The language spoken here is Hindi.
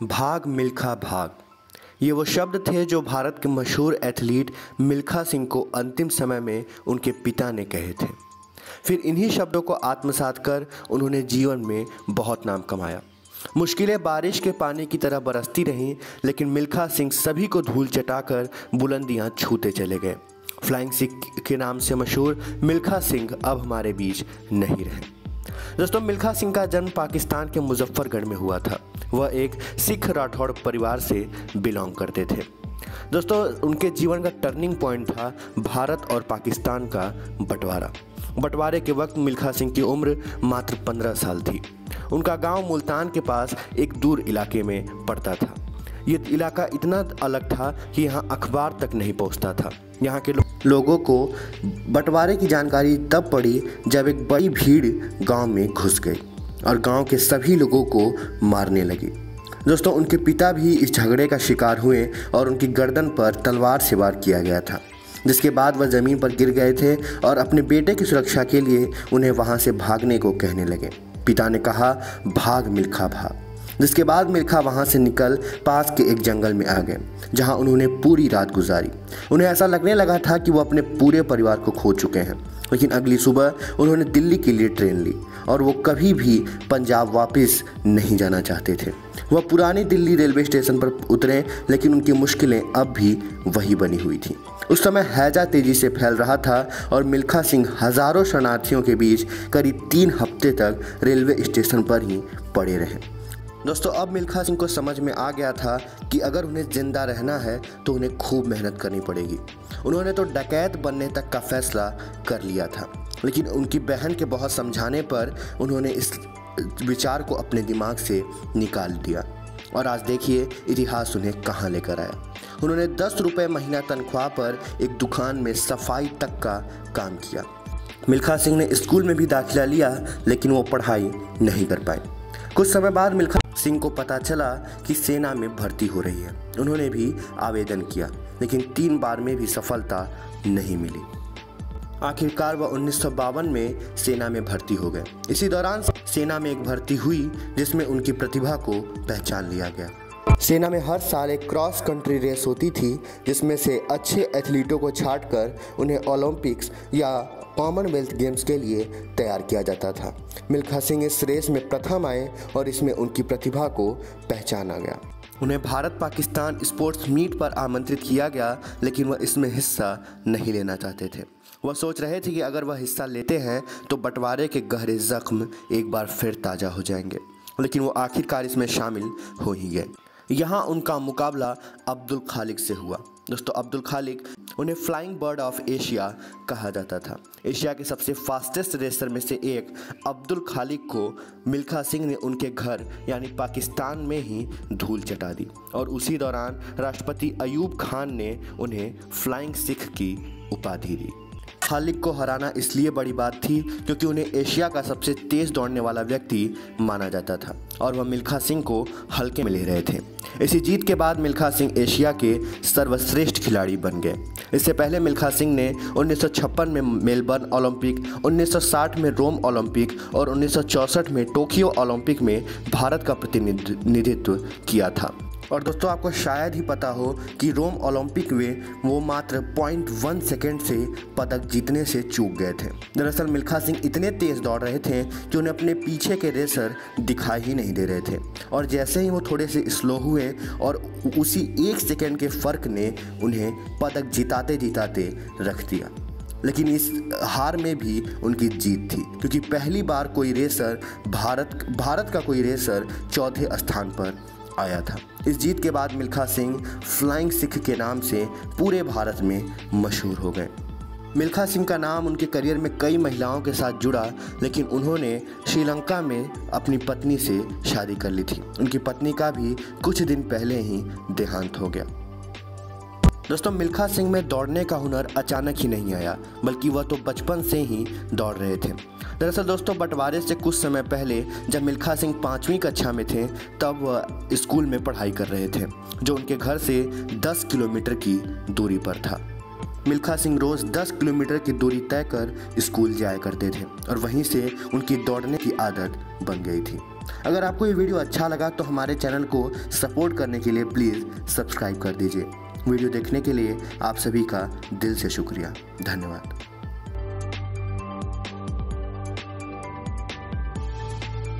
भाग मिल्खा भाग, ये वो शब्द थे जो भारत के मशहूर एथलीट मिल्खा सिंह को अंतिम समय में उनके पिता ने कहे थे। फिर इन्हीं शब्दों को आत्मसात कर उन्होंने जीवन में बहुत नाम कमाया। मुश्किलें बारिश के पानी की तरह बरसती रहीं, लेकिन मिल्खा सिंह सभी को धूल चटाकर बुलंदियां छूते चले गए। फ्लाइंग सिख के नाम से मशहूर मिल्खा सिंह अब हमारे बीच नहीं रहे। दोस्तों, मिल्खा सिंह का जन्म पाकिस्तान के मुजफ्फरगढ़ में हुआ था। वह एक सिख राठौड़ परिवार से बिलोंग करते थे। दोस्तों, उनके जीवन का टर्निंग पॉइंट था भारत और पाकिस्तान का बंटवारा। बंटवारे के वक्त मिल्खा सिंह की उम्र मात्र 15 साल थी। उनका गांव मुल्तान के पास एक दूर इलाके में पड़ता था। ये इलाका इतना अलग था कि यहाँ अखबार तक नहीं पहुँचता था। यहाँ के लोगों को बंटवारे की जानकारी तब पड़ी जब एक बड़ी भीड़ गांव में घुस गई और गांव के सभी लोगों को मारने लगी। दोस्तों, उनके पिता भी इस झगड़े का शिकार हुए और उनकी गर्दन पर तलवार से वार किया गया था, जिसके बाद वह ज़मीन पर गिर गए थे और अपने बेटे की सुरक्षा के लिए उन्हें वहां से भागने को कहने लगे। पिता ने कहा, भाग मिल्खा भाग। जिसके बाद मिल्खा वहां से निकल पास के एक जंगल में आ गए, जहां उन्होंने पूरी रात गुजारी। उन्हें ऐसा लगने लगा था कि वो अपने पूरे परिवार को खो चुके हैं। लेकिन अगली सुबह उन्होंने दिल्ली के लिए ट्रेन ली और वो कभी भी पंजाब वापस नहीं जाना चाहते थे। वह पुरानी दिल्ली रेलवे स्टेशन पर उतरे, लेकिन उनकी मुश्किलें अब भी वही बनी हुई थी। उस समय हैजा तेजी से फैल रहा था और मिल्खा सिंह हजारों शरणार्थियों के बीच करीब 3 हफ्ते तक रेलवे स्टेशन पर ही पड़े रहे। दोस्तों, अब मिल्खा सिंह को समझ में आ गया था कि अगर उन्हें जिंदा रहना है तो उन्हें खूब मेहनत करनी पड़ेगी। उन्होंने तो डकैत बनने तक का फैसला कर लिया था, लेकिन उनकी बहन के बहुत समझाने पर उन्होंने इस विचार को अपने दिमाग से निकाल दिया। और आज देखिए इतिहास उन्हें कहाँ लेकर आया। उन्होंने 10 रुपये महीना तनख्वाह पर एक दुकान में सफाई तक का काम किया। मिल्खा सिंह ने स्कूल में भी दाखिला लिया, लेकिन वो पढ़ाई नहीं कर पाए। कुछ समय बाद मिल्खा सिंह को पता चला कि सेना में भर्ती हो रही है। उन्होंने भी आवेदन किया, लेकिन 3 बार में भी सफलता नहीं मिली। आखिरकार वह 1952 में सेना में भर्ती हो गए। इसी दौरान सेना में एक भर्ती हुई जिसमें उनकी प्रतिभा को पहचान लिया गया। सेना में हर साल एक क्रॉस कंट्री रेस होती थी, जिसमें से अच्छे एथलीटों को छांटकर उन्हें ओलंपिक्स या कॉमनवेल्थ गेम्स के लिए तैयार किया जाता था। मिल्खा सिंह इस रेस में प्रथम आए और इसमें उनकी प्रतिभा को पहचाना गया। उन्हें भारत पाकिस्तान स्पोर्ट्स मीट पर आमंत्रित किया गया, लेकिन वह इसमें हिस्सा नहीं लेना चाहते थे। वह सोच रहे थे कि अगर वह हिस्सा लेते हैं तो बंटवारे के गहरे जख्म एक बार फिर ताज़ा हो जाएंगे, लेकिन वो आखिरकार इसमें शामिल हो ही गए। यहाँ उनका मुकाबला अब्दुल खालिक से हुआ। दोस्तों, अब्दुल खालिक, उन्हें फ्लाइंग बर्ड ऑफ एशिया कहा जाता था। एशिया के सबसे फास्टेस्ट रेसर में से एक अब्दुल खालिक को मिल्खा सिंह ने उनके घर यानी पाकिस्तान में ही धूल चटा दी और उसी दौरान राष्ट्रपति अयूब खान ने उन्हें फ्लाइंग सिख की उपाधि दी। खालिक को हराना इसलिए बड़ी बात थी क्योंकि उन्हें एशिया का सबसे तेज दौड़ने वाला व्यक्ति माना जाता था और वह मिल्खा सिंह को हल्के में ले रहे थे। इसी जीत के बाद मिल्खा सिंह एशिया के सर्वश्रेष्ठ खिलाड़ी बन गए। इससे पहले मिल्खा सिंह ने 1956 में मेलबर्न ओलंपिक, 1960 में रोम ओलंपिक और 1964 में टोक्यो ओलंपिक में भारत का प्रतिनिधित्व किया था। और दोस्तों, आपको शायद ही पता हो कि रोम ओलंपिक में वो मात्र 0.1 सेकेंड से पदक जीतने से चूक गए थे। दरअसल मिल्खा सिंह इतने तेज दौड़ रहे थे कि उन्हें अपने पीछे के रेसर दिखाई ही नहीं दे रहे थे और जैसे ही वो थोड़े से स्लो हुए और उसी 1 सेकेंड के फ़र्क ने उन्हें पदक जिताते जिताते रख दिया। लेकिन इस हार में भी उनकी जीत थी, क्योंकि पहली बार कोई रेसर भारत का कोई रेसर 4थे स्थान पर आया था। इस जीत के बाद मिल्खा सिंह फ्लाइंग सिख के नाम से पूरे भारत में मशहूर हो गए। मिल्खा सिंह का नाम उनके करियर में कई महिलाओं के साथ जुड़ा, लेकिन उन्होंने श्रीलंका में अपनी पत्नी से शादी कर ली थी। उनकी पत्नी का भी कुछ दिन पहले ही देहांत हो गया। दोस्तों, मिल्खा सिंह में दौड़ने का हुनर अचानक ही नहीं आया, बल्कि वह तो बचपन से ही दौड़ रहे थे। दरअसल दोस्तों, बंटवारे से कुछ समय पहले जब मिल्खा सिंह 5वीं कक्षा में थे, तब वह स्कूल में पढ़ाई कर रहे थे, जो उनके घर से 10 किलोमीटर की दूरी पर था। मिल्खा सिंह रोज़ 10 किलोमीटर की दूरी तय कर स्कूल जाया करते थे और वहीं से उनकी दौड़ने की आदत बन गई थी। अगर आपको ये वीडियो अच्छा लगा तो हमारे चैनल को सपोर्ट करने के लिए प्लीज़ सब्सक्राइब कर दीजिए। वीडियो देखने के लिए आप सभी का दिल से शुक्रिया। धन्यवाद।